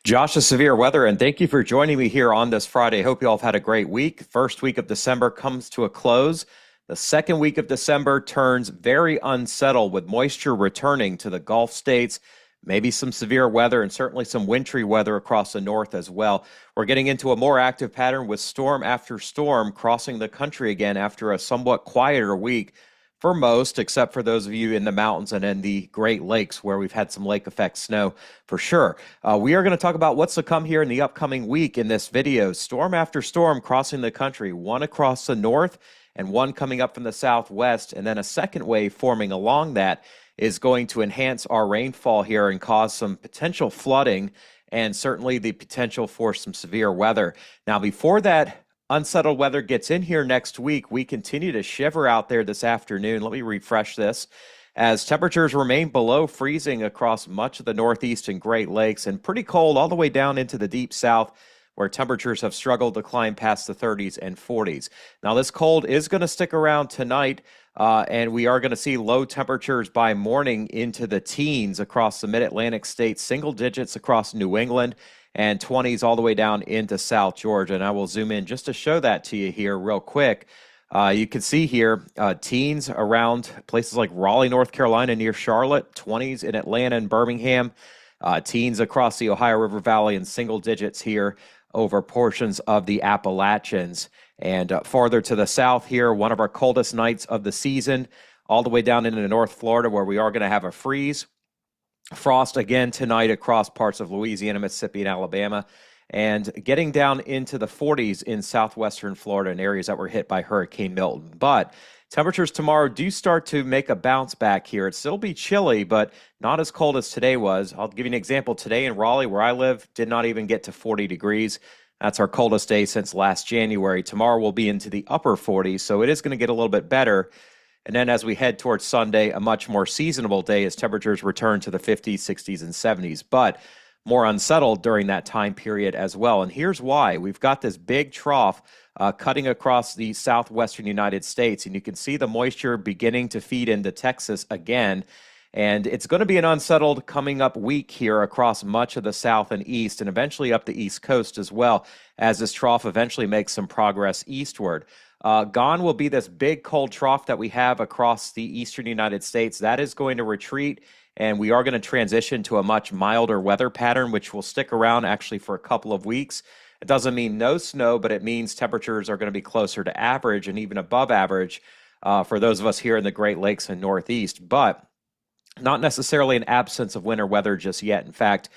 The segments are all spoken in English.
Josh, is severe weather, and thank you for joining me here on this Friday. Hope you all have had a great week. First week of December comes to a close. The second week of December turns very unsettled with moisture returning to the Gulf states, maybe some severe weather and certainly some wintry weather across the north as well. We're getting into a more active pattern with storm after storm crossing the country again after a somewhat quieter week for most, except for those of you in the mountains and in the Great Lakes where we've had some lake effect snow for sure. We are going to talk about what's to come here in the upcoming week in this video. Storm after storm crossing the country, one across the north and one coming up from the southwest, and then a second wave forming along that is going to enhance our rainfall here and cause some potential flooding and certainly the potential for some severe weather. Now, before that unsettled weather gets in here next week, we continue to shiver out there this afternoon. Let me refresh this. As temperatures remain below freezing across much of the Northeast and Great Lakes and pretty cold all the way down into the deep south, where temperatures have struggled to climb past the 30s and 40s. Now, this cold is going to stick around tonight, and we are going to see low temperatures by morning into the teens across the mid-Atlantic states, single digits across New England, and 20s all the way down into South Georgia. And I will zoom in just to show that to you here real quick. You can see here teens around places like Raleigh, North Carolina, near Charlotte, 20s in Atlanta and Birmingham, teens across the Ohio River Valley, and single digits here over portions of the Appalachians. And farther to the south here, one of our coldest nights of the season, all the way down into North Florida, where we are going to have a freeze. Frost again tonight across parts of Louisiana, Mississippi, and Alabama, and getting down into the 40s in southwestern Florida and areas that were hit by Hurricane Milton. But temperatures tomorrow do start to make a bounce back here. It'll still be chilly, but not as cold as today was. I'll give you an example. Today in Raleigh, where I live, did not even get to 40 degrees. That's our coldest day since last January. Tomorrow will be into the upper 40s, so it is going to get a little bit better. And then as we head towards Sunday, a much more seasonable day as temperatures return to the 50s, 60s, and 70s, but more unsettled during that time period as well. And here's why. We've got this big trough cutting across the southwestern United States, and you can see the moisture beginning to feed into Texas again. And it's going to be an unsettled coming up week here across much of the south and east, and eventually up the east coast as well, as this trough eventually makes some progress eastward. Gone will be this big cold trough that we have across the eastern United States. That is going to retreat, and we are going to transition to a much milder weather pattern, which will stick around actually for a couple of weeks. It doesn't mean no snow, but it means temperatures are going to be closer to average and even above average for those of us here in the Great Lakes and Northeast, but not necessarily an absence of winter weather just yet. In fact,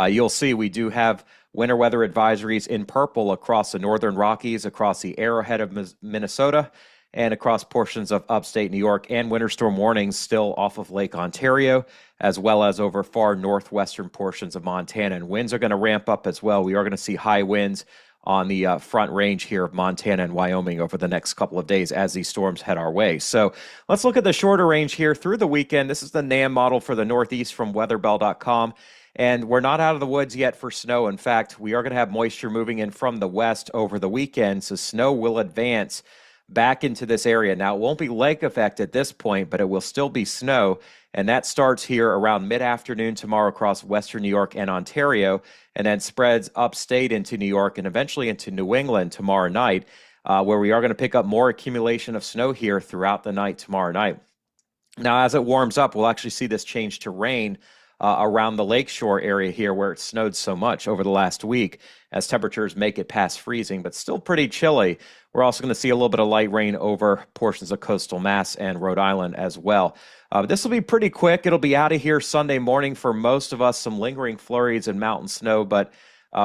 you'll see we do have winter weather advisories in purple across the northern Rockies, across the Arrowhead of Minnesota, and across portions of upstate New York, and winter storm warnings still off of Lake Ontario, as well as over far northwestern portions of Montana. And winds are going to ramp up as well. We are going to see high winds on the front range here of Montana and Wyoming over the next couple of days as these storms head our way. So let's look at the shorter range here through the weekend. This is the NAM model for the Northeast from weatherbell.com. And we're not out of the woods yet for snow. In fact, we are going to have moisture moving in from the west over the weekend, so snow will advance back into this area. Now, it won't be lake effect at this point, but it will still be snow, and that starts here around mid-afternoon tomorrow across western New York and Ontario, and then spreads upstate into New York and eventually into New England tomorrow night, where we are going to pick up more accumulation of snow here throughout the night tomorrow night. Now, as it warms up, we'll actually see this change to rain around the lakeshore area here where it snowed so much over the last week as temperatures make it past freezing, but still pretty chilly. We're also going to see a little bit of light rain over portions of coastal Mass and Rhode Island as well. This will be pretty quick. It'll be out of here Sunday morning for most of us, some lingering flurries and mountain snow, but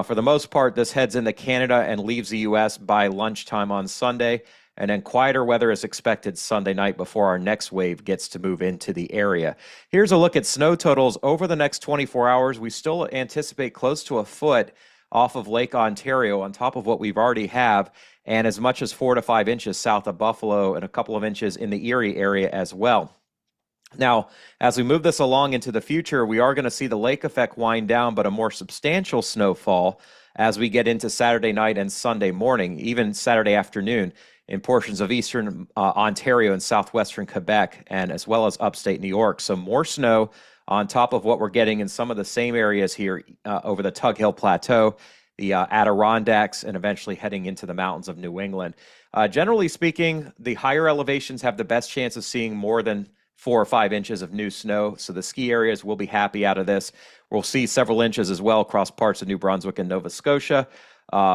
for the most part, this heads into Canada and leaves the U.S. by lunchtime on Sunday. And then quieter weather is expected Sunday night before our next wave gets to move into the area. Here's a look at snow totals over the next 24 hours. We still anticipate close to a foot off of Lake Ontario on top of what we've already have, and as much as 4 to 5 inches south of Buffalo and a couple of inches in the Erie area as well. Now, as we move this along into the future, we are going to see the lake effect wind down, but a more substantial snowfall as we get into Saturday night and Sunday morning, even Saturday afternoon, in portions of eastern Ontario and southwestern Quebec, and as well as upstate New York. So more snow on top of what we're getting in some of the same areas here over the Tug Hill Plateau, the Adirondacks, and eventually heading into the mountains of New England. Generally speaking, the higher elevations have the best chance of seeing more than 4 or 5 inches of new snow. So the ski areas will be happy out of this. We'll see several inches as well across parts of New Brunswick and Nova Scotia.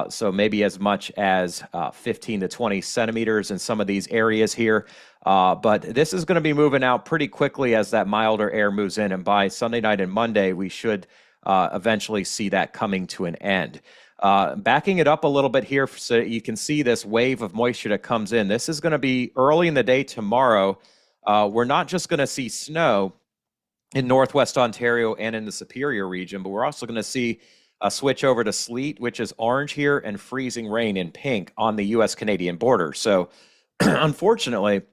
So maybe as much as 15 to 20 centimeters in some of these areas here. But this is going to be moving out pretty quickly as that milder air moves in. And by Sunday night and Monday, we should eventually see that coming to an end. Backing it up a little bit here so you can see this wave of moisture that comes in. This is going to be early in the day tomorrow. We're not just going to see snow in Northwest Ontario and in the Superior region, but we're also going to see a switch over to sleet, which is orange here, and freezing rain in pink on the U.S.-Canadian border. So unfortunately,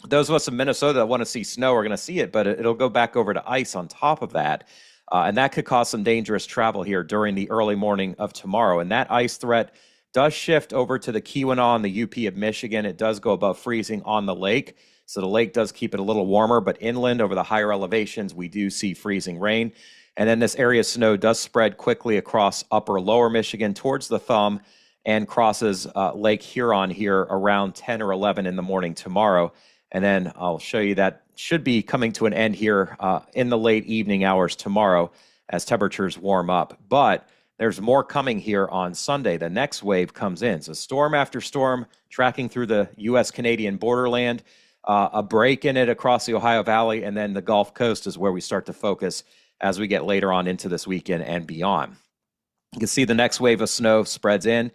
those of us in Minnesota that want to see snow are going to see it, but it'll go back over to ice on top of that. And that could cause some dangerous travel here during the early morning of tomorrow. And that ice threat does shift over to the Keweenaw and the UP of Michigan. It does go above freezing on the lake. So the lake does keep it a little warmer, but inland over the higher elevations, we do see freezing rain. And then this area of snow does spread quickly across upper lower Michigan towards the thumb and crosses Lake Huron here around 10 or 11 in the morning tomorrow. And then I'll show you that should be coming to an end here in the late evening hours tomorrow as temperatures warm up. But there's more coming here on Sunday. The next wave comes in. So storm after storm tracking through the U.S.-Canadian borderland, a break in it across the Ohio Valley, and then the Gulf Coast is where we start to focus as we get later on into this weekend and beyond. You can see the next wave of snow spreads in.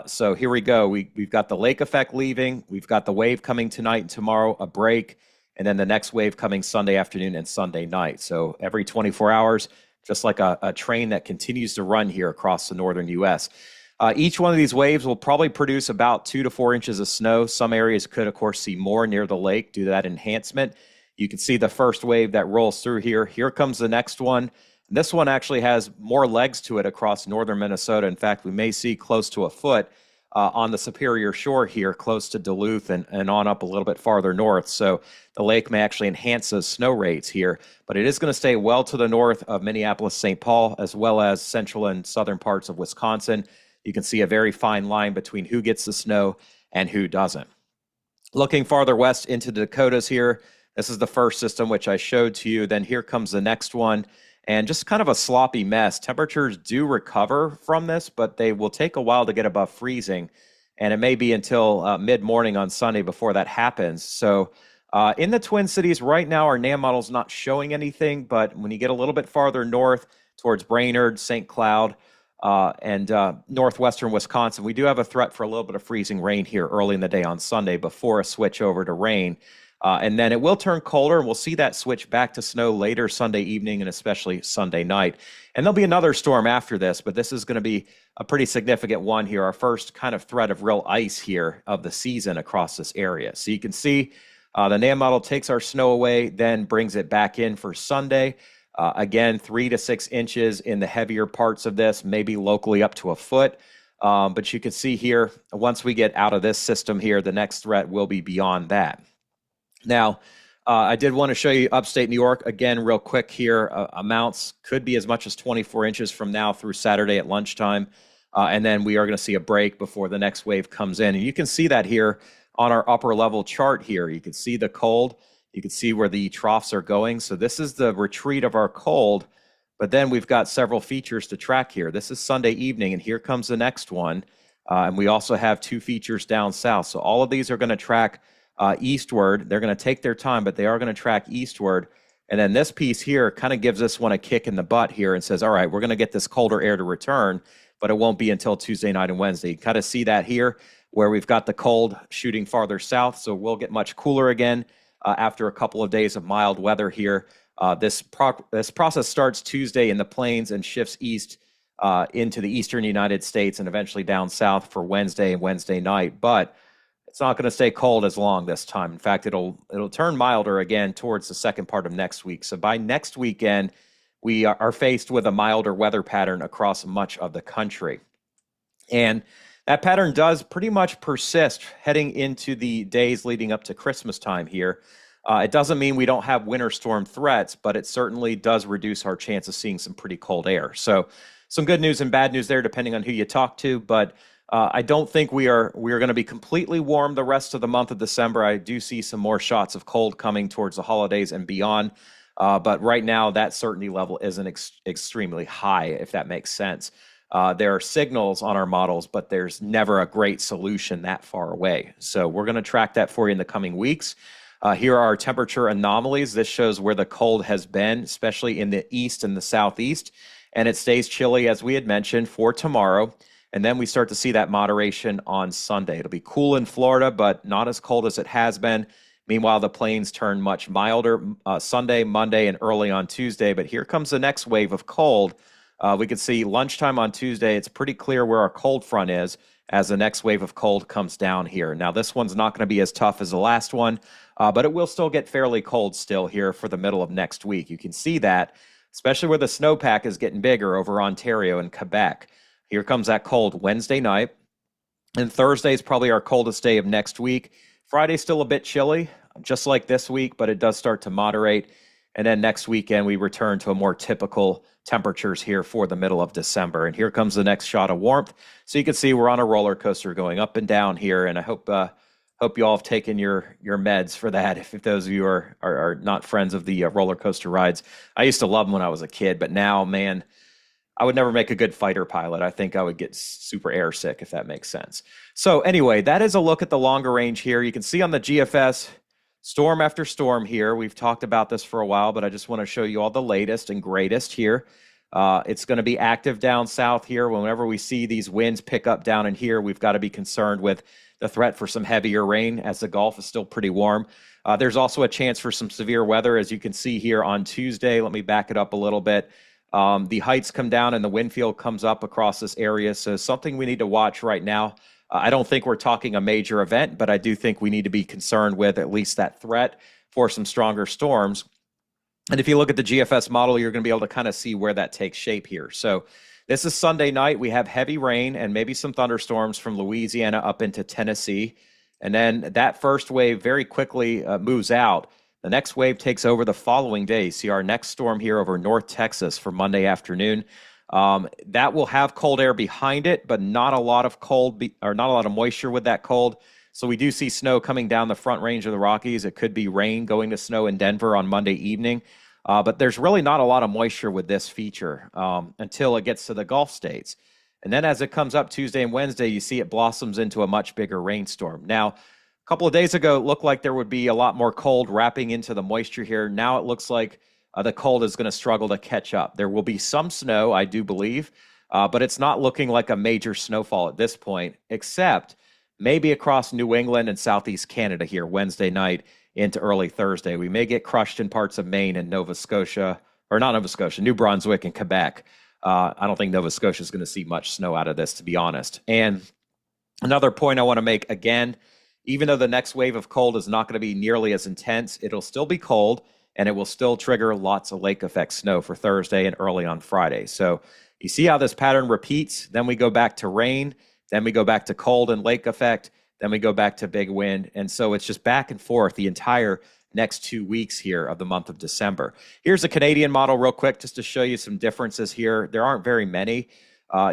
So here we go. We've got the lake effect leaving. We've got the wave coming tonight and tomorrow, a break, and then the next wave coming Sunday afternoon and Sunday night. So every 24 hours, just like a train that continues to run here across the northern U.S. Each one of these waves will probably produce about 2 to 4 inches of snow. Some areas could, of course, see more near the lake due to that enhancement. You can see the first wave that rolls through here. Here comes the next one. This one actually has more legs to it across northern Minnesota. In fact, we may see close to a foot on the Superior Shore here, close to Duluth and on up a little bit farther north. So the lake may actually enhance those snow rates here, but it is going to stay well to the north of Minneapolis, St. Paul, as well as central and southern parts of Wisconsin. You can see a very fine line between who gets the snow and who doesn't. Looking farther west into the Dakotas here, this is the first system which I showed to you. Then here comes the next one. And just kind of a sloppy mess. Temperatures do recover from this, but they will take a while to get above freezing. And it may be until mid-morning on Sunday before that happens. So in the Twin Cities right now, our NAM model's not showing anything. But when you get a little bit farther north towards Brainerd, St. Cloud, and northwestern Wisconsin, we do have a threat for a little bit of freezing rain here early in the day on Sunday before a switch over to rain. And then it will turn colder, and we'll see that switch back to snow later Sunday evening and especially Sunday night. And there'll be another storm after this, but this is going to be a pretty significant one here, our first kind of threat of real ice here of the season across this area. So you can see the NAM model takes our snow away, then brings it back in for Sunday. Again, 3 to 6 inches in the heavier parts of this, maybe locally up to a foot. But you can see here, once we get out of this system here, the next threat will be beyond that. Now, I did want to show you upstate New York again real quick here. Amounts could be as much as 24 inches from now through Saturday at lunchtime. And then we are going to see a break before the next wave comes in. And you can see that here on our upper level chart here. You can see the cold. You can see where the troughs are going. So this is the retreat of our cold. But then we've got several features to track here. This is Sunday evening, and here comes the next one. And we also have 2 features down south. So all of these are going to track eastward. They're going to take their time, but they are going to track eastward. And then this piece here kind of gives this one a kick in the butt here and says, all right, we're going to get this colder air to return, but it won't be until Tuesday night and Wednesday. You kind of see that here where we've got the cold shooting farther south. So we'll get much cooler again after a couple of days of mild weather here. This process starts Tuesday in the plains and shifts east into the eastern United States and eventually down south for Wednesday and Wednesday night. But it's not going to stay cold as long this time. In fact, it'll turn milder again towards the second part of next week. So by next weekend, we are faced with a milder weather pattern across much of the country. And that pattern does pretty much persist heading into the days leading up to Christmas time here. It doesn't mean we don't have winter storm threats, but it certainly does reduce our chance of seeing some pretty cold air. So some good news and bad news there, depending on who you talk to. But I don't think we are going to be completely warm the rest of the month of December. I do see some more shots of cold coming towards the holidays and beyond. But right now, that certainty level isn't extremely high, if that makes sense. There are signals on our models, but there's never a great solution that far away. So we're going to track that for you in the coming weeks. Here are our temperature anomalies. This shows where the cold has been, especially in the east and the southeast. And it stays chilly, as we had mentioned, for tomorrow. And then we start to see that moderation on Sunday. It'll be cool in Florida, but not as cold as it has been. Meanwhile, the plains turn much milder Sunday, Monday, and early on Tuesday. But here comes the next wave of cold. We can see lunchtime on Tuesday. It's pretty clear where our cold front is as the next wave of cold comes down here. Now, this one's not going to be as tough as the last one, but it will still get fairly cold still here for the middle of next week. You can see that, especially where the snowpack is getting bigger over Ontario and Quebec. Here comes that cold Wednesday night. And Thursday is probably our coldest day of next week. Friday's still a bit chilly, just like this week, but it does start to moderate. And then next weekend, we return to a more typical temperatures here for the middle of December. And here comes the next shot of warmth. So you can see we're on a roller coaster going up and down here. And I hope you all have taken your meds for that. If those of you are not friends of the roller coaster rides, I used to love them when I was a kid, but now, man, I would never make a good fighter pilot. I think I would get super airsick, if that makes sense. So anyway, that is a look at the longer range here. You can see on the GFS, storm after storm here. We've talked about this for a while, but I just want to show you all the latest and greatest here. It's going to be active down south here. Whenever we see these winds pick up down in here, we've got to be concerned with the threat for some heavier rain, as the Gulf is still pretty warm. There's also a chance for some severe weather, as you can see here on Tuesday. Let me back it up a little bit. The heights come down and the wind field comes up across this area. So something we need to watch right now. I don't think we're talking a major event, but I do think we need to be concerned with at least that threat for some stronger storms. And if you look at the GFS model, you're going to be able to kind of see where that takes shape here. So this is Sunday night. We have heavy rain and maybe some thunderstorms from Louisiana up into Tennessee. And then that first wave very quickly moves out. The next wave takes over the following day. See our next storm here over North Texas for Monday afternoon. That will have cold air behind it, but not a lot of not a lot of moisture with that cold. So we do see snow coming down the front range of the Rockies. It could be rain going to snow in Denver on Monday evening. But there's really not a lot of moisture with this feature until it gets to the Gulf states. And then as it comes up Tuesday and Wednesday, you see it blossoms into a much bigger rainstorm. Now, a couple of days ago, it looked like there would be a lot more cold wrapping into the moisture here. Now it looks like the cold is going to struggle to catch up. There will be some snow, I do believe, but it's not looking like a major snowfall at this point, except maybe across New England and southeast Canada here Wednesday night into early Thursday. We may get crushed in parts of Maine and Nova Scotia, or not Nova Scotia, New Brunswick and Quebec. I don't think Nova Scotia is going to see much snow out of this, to be honest. And another point I want to make again, even though the next wave of cold is not going to be nearly as intense, it'll still be cold, and it will still trigger lots of lake effect snow for Thursday and early on Friday. So you see how this pattern repeats. Then we go back to rain. Then we go back to cold and lake effect. Then we go back to big wind. And so it's just back and forth the entire next 2 weeks here of the month of December. Here's a Canadian model real quick just to show you some differences here. There aren't very many.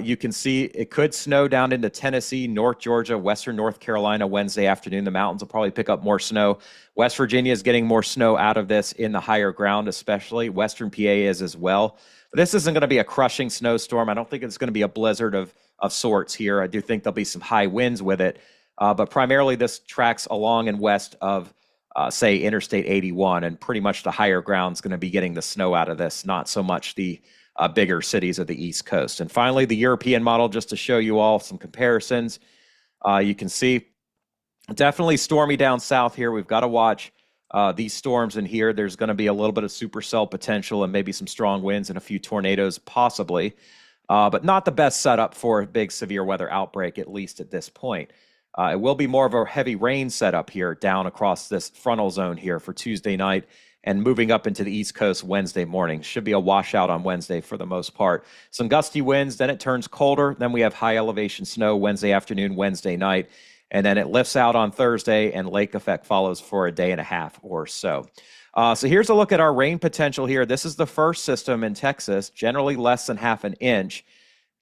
You can see it could snow down into Tennessee, North Georgia, Western North Carolina Wednesday afternoon. The mountains will probably pick up more snow. West Virginia is getting more snow out of this in the higher ground, especially. Western PA is as well. But this isn't going to be a crushing snowstorm. I don't think it's going to be a blizzard of sorts here. I do think there'll be some high winds with it. But primarily this tracks along and west of, say, Interstate 81. And pretty much the higher ground is going to be getting the snow out of this, not so much the bigger cities of the East Coast. And finally, the European model, just to show you all some comparisons. You can see definitely stormy down south here. We've got to watch these storms in here. There's going to be a little bit of supercell potential and maybe some strong winds and a few tornadoes possibly, but not the best setup for a big severe weather outbreak, at least at this point. It will be more of a heavy rain setup here down across this frontal zone here for Tuesday night and moving up into the East Coast Wednesday morning. Should be a washout on Wednesday for the most part. Some gusty winds, then it turns colder. Then we have high elevation snow Wednesday afternoon, Wednesday night. and then it lifts out on Thursday, and lake effect follows for a day and a half or so. So here's a look at our rain potential here. This is the first system in Texas, generally less than half an inch.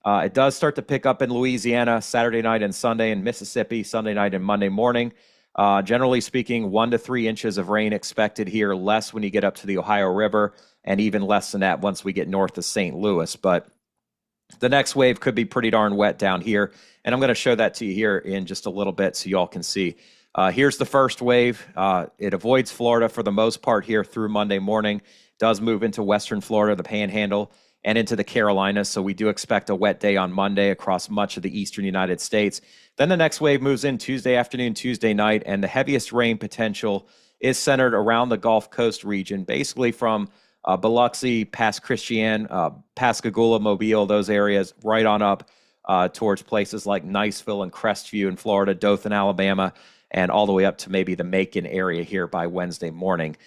It does start to pick up in Louisiana Saturday night and Sunday, in Mississippi Sunday night and Monday morning. Generally speaking, 1 to 3 inches of rain expected here, less when you get up to the Ohio River, and even less than that once we get north of St. Louis. But the next wave could be pretty darn wet down here, and I'm going to show that to you here in just a little bit so you all can see. Here's the first wave. It avoids Florida for the most part here through Monday morning, does move into western Florida, the Panhandle, and into the Carolinas. So we do expect a wet day on Monday across much of the eastern United States. Then the next wave moves in Tuesday afternoon, Tuesday night, and the heaviest rain potential is centered around the Gulf Coast region, basically from Biloxi, past Christian, Pascagoula, Mobile, those areas, right on up towards places like Niceville and Crestview in Florida, Dothan, Alabama, and all the way up to maybe the Macon area here by Wednesday morning.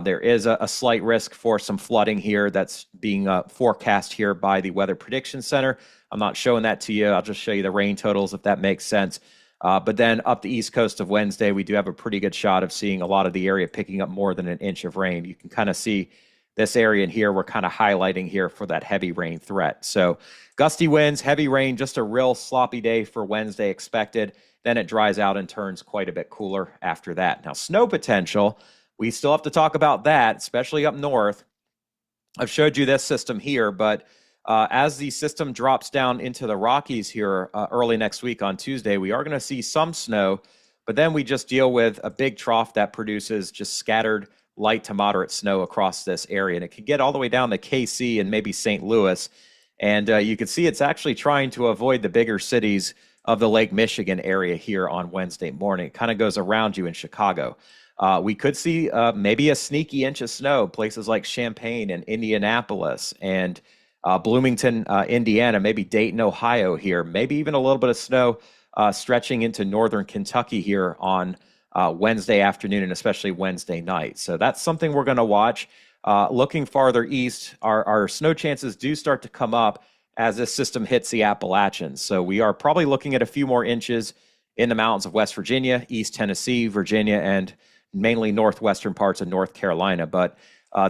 There is a slight risk for some flooding here that's being forecast here by the Weather Prediction Center. I'm not showing that to you. I'll just show you the rain totals if that makes sense. But then up the east coast of Wednesday, we do have a pretty good shot of seeing a lot of the area picking up more than an inch of rain. You can kind of see this area in here we're kind of highlighting here for that heavy rain threat. So gusty winds, heavy rain, just a real sloppy day for Wednesday expected. Then it dries out and turns quite a bit cooler after that. Now, snow potential, we still have to talk about that, especially up north. I've showed you this system here, but as the system drops down into the Rockies here early next week on Tuesday, we are going to see some snow, but then we just deal with a big trough that produces just scattered light to moderate snow across this area. And it could get all the way down to KC and maybe St. Louis. And you can see it's actually trying to avoid the bigger cities of the Lake Michigan area here on Wednesday morning. It kind of goes around you in Chicago. We could see maybe a sneaky inch of snow, places like Champaign and Indianapolis and Bloomington, Indiana, maybe Dayton, Ohio here, maybe even a little bit of snow stretching into northern Kentucky here on Wednesday afternoon and especially Wednesday night. So that's something we're going to watch. Looking farther east, our snow chances do start to come up as this system hits the Appalachians. So we are probably looking at a few more inches in the mountains of West Virginia, East Tennessee, Virginia, and mainly northwestern parts of North Carolina. But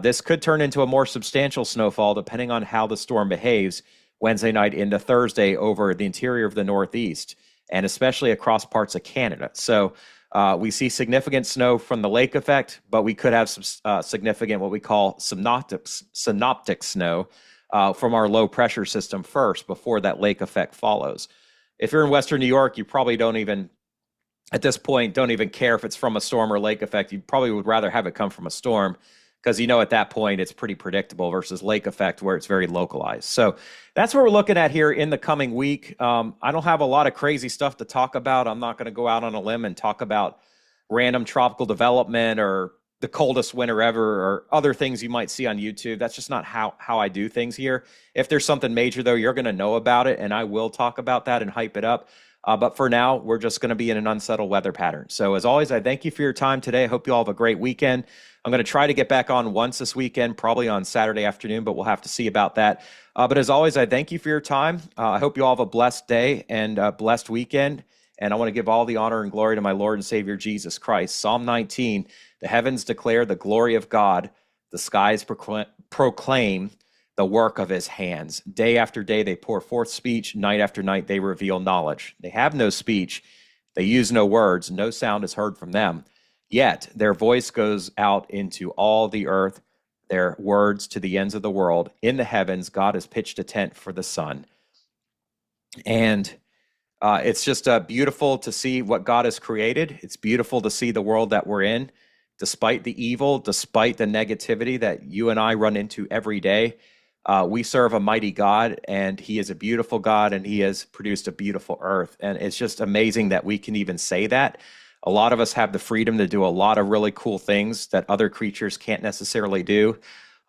this could turn into a more substantial snowfall depending on how the storm behaves Wednesday night into Thursday over the interior of the Northeast and especially across parts of Canada. So we see significant snow from the lake effect, but we could have some significant what we call synoptic snow from our low pressure system first before that lake effect follows. If you're in Western New York, you probably don't even, at this point, don't even care if it's from a storm or lake effect. You probably would rather have it come from a storm because at that point it's pretty predictable versus lake effect where it's very localized. So that's what we're looking at here in the coming week. I don't have a lot of crazy stuff to talk about. I'm not going to go out on a limb and talk about random tropical development or the coldest winter ever or other things you might see on YouTube. That's just not how I do things here. If there's something major, though, you're going to know about it, and I will talk about that and hype it up. But for now, we're just going to be in an unsettled weather pattern. So as always, I thank you for your time today. I hope you all have a great weekend. I'm going to try to get back on once this weekend, probably on Saturday afternoon, but we'll have to see about that. But as always, I thank you for your time. I hope you all have a blessed day and a blessed weekend. And I want to give all the honor and glory to my Lord and Savior, Jesus Christ. Psalm 19, the heavens declare the glory of God. The skies proclaim the work of his hands. Day after day, they pour forth speech. Night after night, they reveal knowledge. They have no speech. They use no words. No sound is heard from them. Yet their voice goes out into all the earth, their words to the ends of the world. In the heavens, God has pitched a tent for the sun. And it's just beautiful to see what God has created. It's beautiful to see the world that we're in, despite the evil, despite the negativity that you and I run into every day. We serve a mighty God, and he is a beautiful God, and he has produced a beautiful earth. And it's just amazing that we can even say that. A lot of us have the freedom to do a lot of really cool things that other creatures can't necessarily do.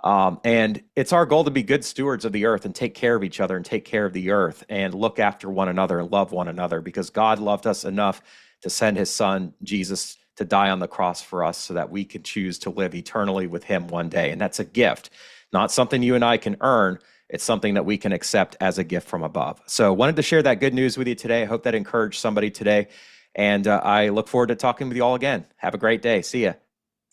And it's our goal to be good stewards of the earth and take care of each other and take care of the earth and look after one another and love one another, because God loved us enough to send his son, Jesus, to die on the cross for us so that we could choose to live eternally with him one day. And that's a gift, not something you and I can earn. It's something that we can accept as a gift from above. So wanted to share that good news with you today. I hope that encouraged somebody today. And I look forward to talking with you all again. Have a great day. See ya.